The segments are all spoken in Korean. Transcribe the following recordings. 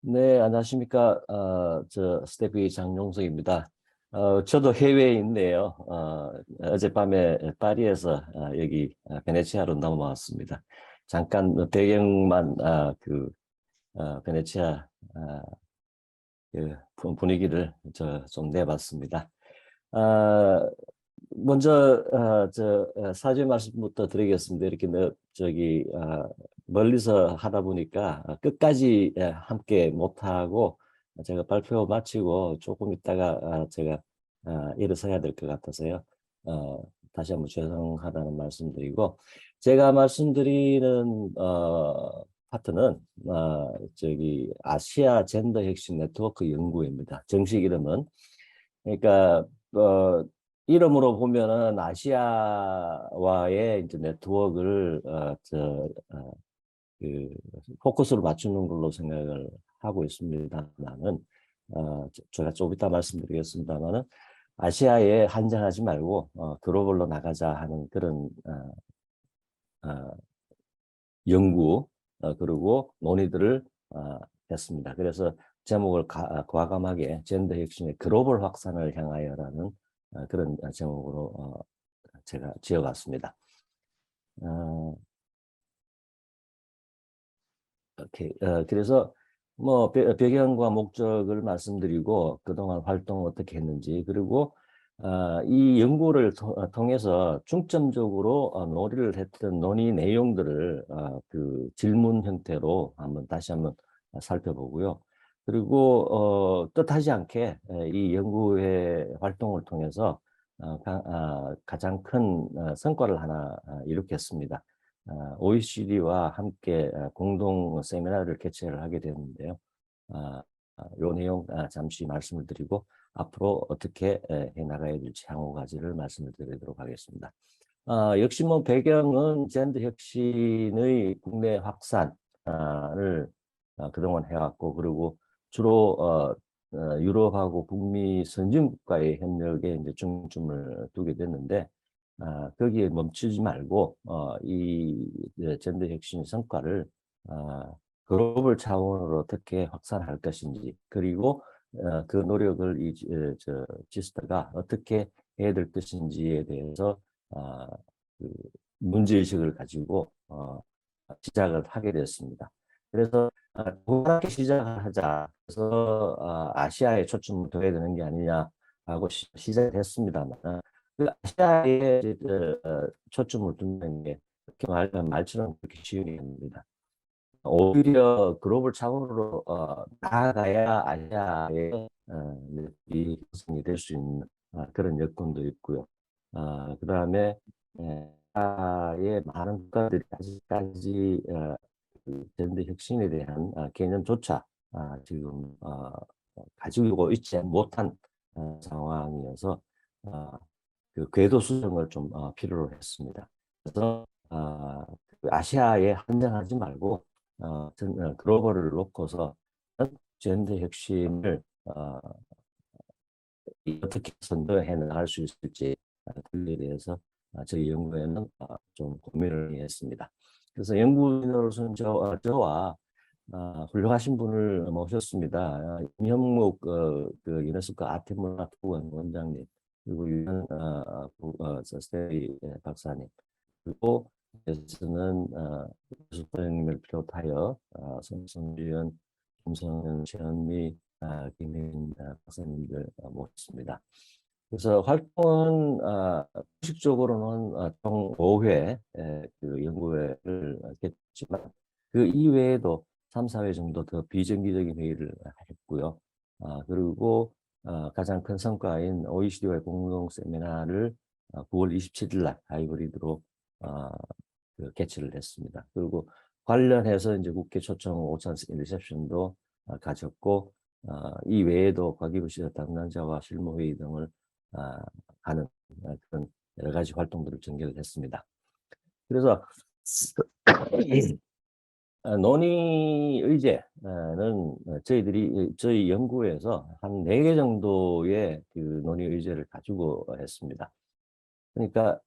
네, 안녕하십니까. 저 스태프의 장용석입니다. 저도 해외에 있네요. 어젯밤에 파리에서 여기 베네치아로 넘어왔습니다. 잠깐 배경만 베네치아 그 분위기를 좀 내봤습니다. 아, 먼저 사죄 말씀부터 드리겠습니다. 이렇게 멀리서 하다 보니까 끝까지 함께 못하고 제가 발표 마치고 조금 있다가 제가 일어서야 될 것 같아서요. 다시 한번 죄송하다는 말씀드리고 제가 말씀드리는 파트는 아시아 젠더 혁신 네트워크 연구입니다. 정식 이름은 그러니까 이름으로 보면은 아시아와의 이제 네트워크를 그 포커스로 맞추는 걸로 생각을 하고 있습니다만은 제가 좀 이따 말씀드리겠습니다만은 아시아에 한정하지 말고 글로벌로 나가자 하는 그런 어, 연구 그리고 논의들을 했습니다. 그래서 제목을 과감하게 젠더 혁신의 글로벌 확산을 향하여라는 그런 제목으로 제가 지어봤습니다. 어, 그래서 뭐 배경과 목적을 말씀드리고 그동안 활동을 어떻게 했는지 그리고 이 연구를 통해서 중점적으로 논의를 했던 논의 내용들을 그 질문 형태로 다시 한번 살펴보고요. 그리고 뜻하지 않게 이 연구의 활동을 통해서 가장 큰 성과를 하나 이룩했습니다. OECD와 함께 공동 세미나를 개최를 하게 되었는데요. 요 내용 잠시 말씀을 드리고 앞으로 어떻게 해나가야 될지 향후 과제를 말씀을 드리도록 하겠습니다. 역시 뭐 배경은 젠더 혁신의 국내 확산을 그동안 해왔고 그리고 주로 유럽하고 북미 선진국가의 협력에 이제 중점을 두게 됐는데 거기에 멈추지 말고 이 젠더 혁신 성과를 어, 글로벌 차원으로 어떻게 확산할 것인지 그리고 그 노력을 지스타가 어떻게 해야 될 것인지에 대해서 어, 그 문제의식을 가지고 시작을 하게 됐습니다. 그래서 동그랗게 시작을 하자. 그래서 아시아에 초점을 둬야 되는 게 아니냐 하고 시작을 했습니다만 그 아시아에 초점을 둔다는 게 그렇게 말처럼 그렇게 쉬운 게 아닙니다. 오히려 글로벌 차원으로 나아가야 아시아의 이 형성이 될 수 있는 그런 여건도 있고요. 그다음에 아시아의 많은 국가들이 아직까지 그 젠더 혁신에 대한 개념조차 지금 가지고 있지 못한 상황이어서 어, 그 궤도 수정을 좀 필요로 했습니다. 그래서 그 아시아에 한정하지 말고 글로벌을 놓고서 젠더 혁신을 어떻게 선도해 나갈 수 있을지 그에 대해서 저희 연구에는 좀 고민을 했습니다. 그래서 연구인으로서는 저와 훌륭하신 분을 모셨습니다. 임형묵 그 유네스코 아트문화투원 원장님 그리고 유한 스테리 박사님 그리고 에서는 교수님을 비롯하여 손성주연, 김성현, 최현미, 김혜인 박사님들 모셨습니다. 그래서 활동은 공식적으로는 총 5회 그 연구회를 했지만 그 이외에도 3, 4회 정도 더 비정기적인 회의를 했고요. 그리고 가장 큰 성과인 OECD와의 공동 세미나를 9월 27일 날 하이브리드로 그 개최를 했습니다. 그리고 관련해서 이제 국회 초청 오찬 리셉션도 가졌고 이 외에도 과기부시대 담당자와 실무회의 등을 하는 그런 여러 가지 활동들을 전개했습니다. 그래서 논의 의제는 저희 연구에서 한 4개 정도의 그 논의 의제를 가지고 했습니다. 그러니까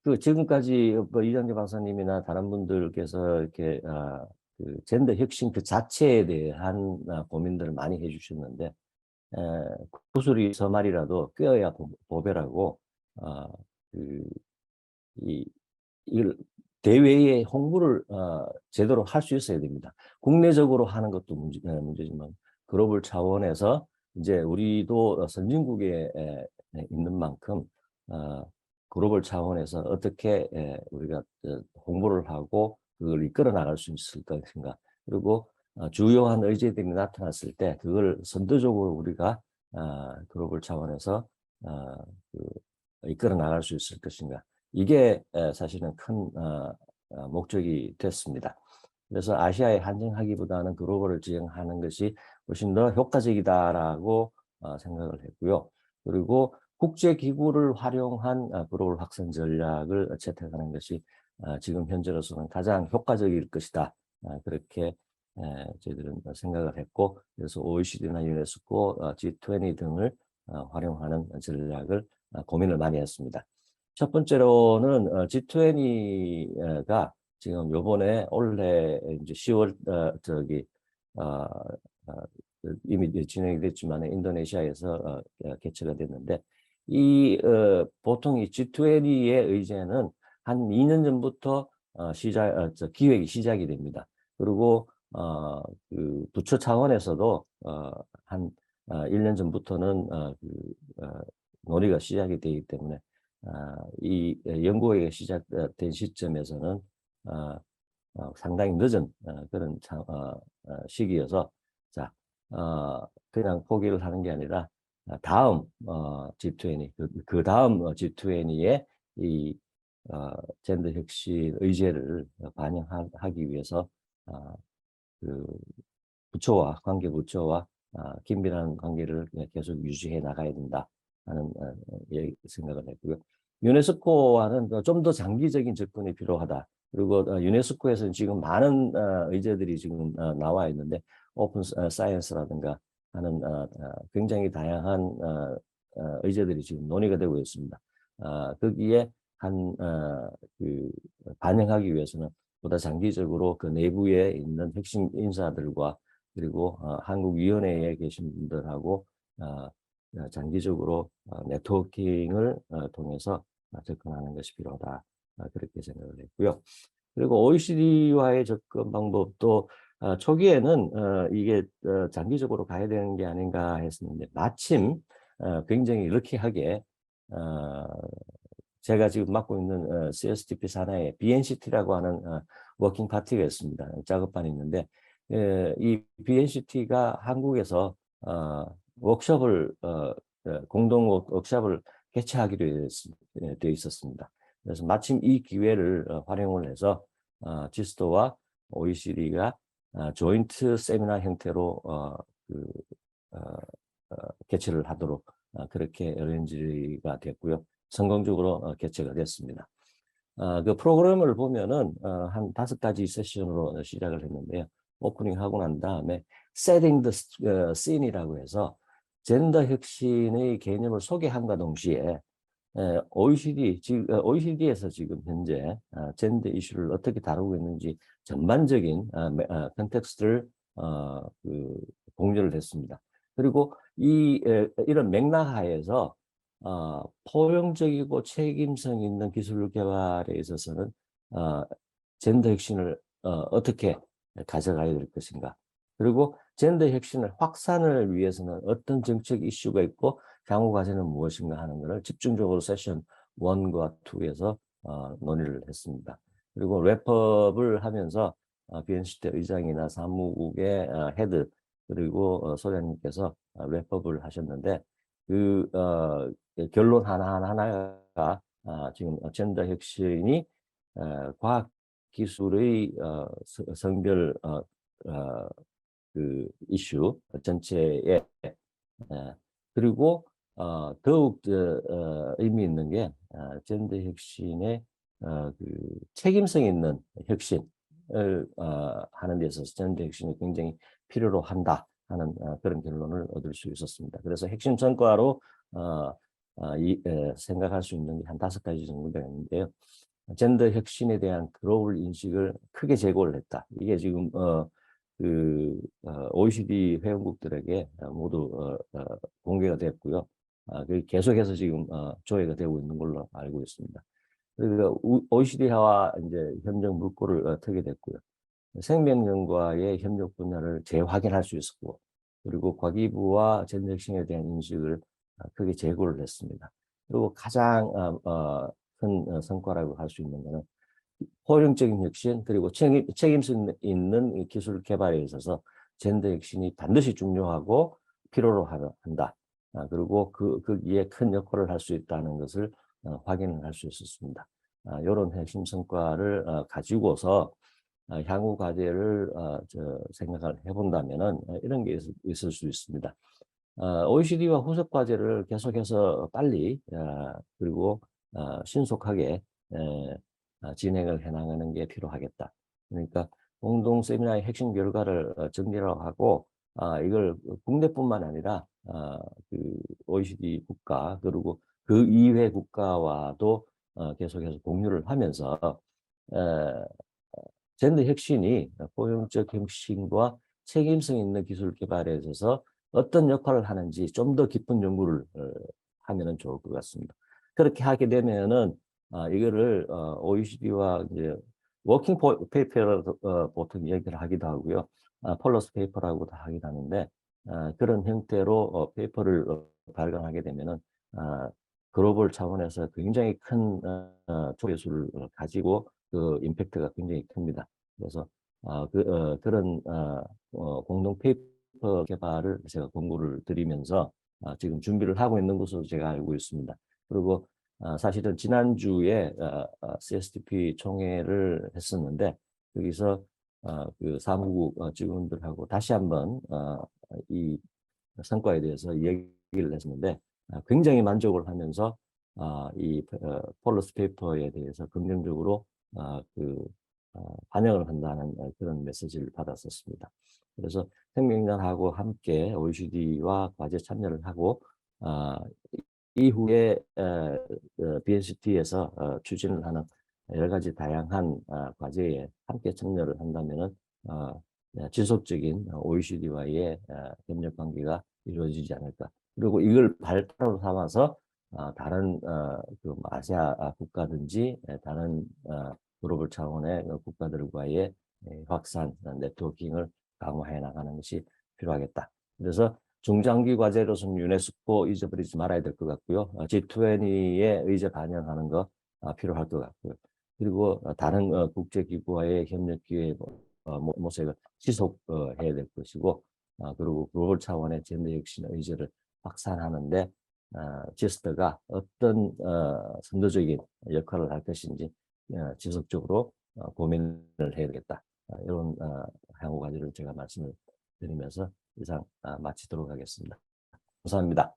그 지금까지 뭐 이정재 박사님이나 다른 분들께서 이렇게 그 젠더 혁신 그 자체에 대한 고민들을 많이 해주셨는데 구슬이 서말이라도 꿰어야 보배라고 그, 이걸 대외에 홍보를 제대로 할 수 있어야 됩니다. 국내적으로 하는 것도 문제지만 글로벌 차원에서 이제 우리도 선진국에 있는 만큼 글로벌 차원에서 어떻게 우리가 홍보를 하고 그걸 이끌어 나갈 수 있을 것인가. 그리고 주요한 의제들이 나타났을 때 그걸 선도적으로 우리가 글로벌 차원에서 그 이끌어 나갈 수 있을 것인가. 이게 사실은 큰 목적이 됐습니다. 그래서 아시아에 한정하기보다는 글로벌을 지향하는 것이 훨씬 더 효과적이다라고 생각을 했고요. 그리고 국제기구를 활용한 글로벌 확산 전략을 채택하는 것이 지금 현재로서는 가장 효과적일 것이다. 그렇게 저희들은 생각을 했고, 그래서 OECD나 유네스코, G20 등을 활용하는 전략을 고민을 많이 했습니다. 첫 번째로는 G20가 지금 요번에 올해 이제 10월 이미 진행이 됐지만 인도네시아에서 개최가 됐는데 보통 이 G20의 의제는 한 2년 전부터 기획이 시작이 됩니다. 그리고 그 부처 차원에서도 한 1년 전부터는 논의가 시작이 되기 때문에 이 연구회가 시작된 시점에서는 상당히 늦은 그런 시기여서 자 그냥 포기를 하는 게 아니라 다음 G20 그 다음 G20의 이 젠더 혁신 의제를 반영하기 위해서 그 부처와 관계 부처와 긴밀한 관계를 계속 유지해 나가야 된다 하는 생각을 했고요. 유네스코와는 좀 더 장기적인 접근이 필요하다. 그리고 유네스코에서는 지금 많은 의제들이 지금 나와 있는데 오픈 사이언스라든가 하는 굉장히 다양한 의제들이 지금 논의가 되고 있습니다. 거기에 그 반영하기 위해서는 보다 장기적으로 그 내부에 있는 핵심 인사들과 그리고 한국위원회에 계신 분들하고 장기적으로 네트워킹을 통해서 접근하는 것이 필요하다. 그렇게 생각을 했고요. 그리고 OECD와의 접근 방법도 초기에는 이게 장기적으로 가야 되는 게 아닌가 했었는데 마침 굉장히 럭키하게 제가 지금 맡고 있는 CSTP 산하에 BNCT라고 하는 워킹 파티가 있습니다. 작업반이 있는데 이 BNCT가 한국에서 워크숍을 공동 워크숍을 개최하기로 되어 있었습니다. 그래서 마침 이 기회를 활용을 해서 지스토와 OECD가 조인트 세미나 형태로 개최를 하도록 그렇게 어레인지가 됐고요. 성공적으로 개최가 됐습니다. 그 프로그램을 보면은 한 5가지 세션으로 시작을 했는데요. 오프닝 하고 난 다음에 Setting the Scene이라고 해서 젠더 혁신의 개념을 소개함과 동시에 OECD에서 지금 현재 젠더 이슈를 어떻게 다루고 있는지 전반적인 컨텍스트를 공유를 했습니다. 그리고 이런 맥락 하에서 포용적이고 책임성 있는 기술 개발에 있어서는 젠더 혁신을 어떻게 가져가야 될 것인가. 그리고 젠더 혁신을 확산을 위해서는 어떤 정책 이슈가 있고 향후 과제는 무엇인가 하는 것을 집중적으로 세션 1과 2에서 논의를 했습니다. 그리고 랩업을 하면서 BNCT 의장이나 사무국의 헤드 그리고 소장님께서 랩업을 하셨는데 그 결론 하나하나가 지금 젠더 혁신이 과학 기술의 성별 그 이슈 전체에 그리고 더욱 의미 있는 게 젠더 혁신의 그 책임성 있는 혁신을 하는 데 있어서 젠더 혁신이 굉장히 필요로 한다 하는 그런 결론을 얻을 수 있었습니다. 그래서 핵심 성과로 생각할 수 있는 게 한 5가지 정도가 있는데요. 젠더 혁신에 대한 글로벌 인식을 크게 제고를 했다. 이게 지금 OECD 회원국들에게 모두 공개가 됐고요. 계속해서 지금 조회가 되고 있는 걸로 알고 있습니다. 그러니까 OECD와 이제 협력 물꼬를 트게 됐고요. 생명연과의 협력 분야를 재확인할 수 있었고, 그리고 과기부와 젠더 혁신에 대한 인식을 크게 제고를 했습니다. 그리고 가장 큰 성과라고 할 수 있는 것은 포용적인 혁신, 그리고 책임성 있는 기술 개발에 있어서 젠더 혁신이 반드시 중요하고 필요로 한다. 그리고 거기에 큰 역할을 할 수 있다는 것을 확인을 할 수 있었습니다. 이런 핵심 성과를 가지고서 향후 과제를 생각을 해본다면은 이런 게 있을 수 있습니다. OECD와 후속 과제를 계속해서 빨리 그리고 신속하게 진행을 해나가는 게 필요하겠다. 그러니까 공동 세미나의 핵심 결과를 정리하고 이걸 국내뿐만 아니라 그 OECD 국가 그리고 그 이외 국가와도 계속해서 공유를 하면서 젠더 혁신이 포용적 혁신과 책임성 있는 기술 개발에 있어서 어떤 역할을 하는지 좀 더 깊은 연구를 하면은 좋을 것 같습니다. 그렇게 하게 되면은 이거를 OECD와 이제 워킹 페이퍼라고 보통 얘기를 하기도 하고요. 폴러스 페이퍼라고도 하기도 하는데 그런 형태로 페이퍼를 발간하게 되면은 글로벌 차원에서 굉장히 큰 조회수를 가지고 그 임팩트가 굉장히 큽니다. 그래서 그런 공동 페이퍼 개발을 제가 권고를 드리면서 지금 준비를 하고 있는 것으로 제가 알고 있습니다. 그리고 사실은 지난주에 CSTP 총회를 했었는데 여기서 그 사무국 직원들하고 다시 한번 이 성과에 대해서 얘기를 했었는데 굉장히 만족을 하면서 이 폴러스 페이퍼에 대해서 긍정적으로 반영을 한다는 그런 메시지를 받았었습니다. 그래서 생명연하고 함께 OECD와 과제 참여를 하고 이후에 BNCT에서 추진을 하는 여러 가지 다양한 과제에 함께 참여를 한다면은 지속적인 OECD와의 협력 관계가 이루어지지 않을까. 그리고 이걸 발판으로 삼아서 다른 그 아시아 국가든지 다른 글로벌 차원의 국가들과의 확산, 네트워킹을 강화해 나가는 것이 필요하겠다. 그래서 중장기 과제로서는 유네스코 잊어버리지 말아야 될 것 같고요. G20에 의제 반영하는 거 필요할 것 같고요. 그리고 다른 국제기구와의 협력 기회 모색을 지속해야 될 것이고, 그리고 글로벌 차원의 젠더 혁신 의제를 확산하는데 지스터가 어떤 선도적인 역할을 할 것인지 지속적으로 고민을 해야 되겠다. 이런 향후 과제를 제가 말씀을 드리면서 이상 마치도록 하겠습니다. 감사합니다.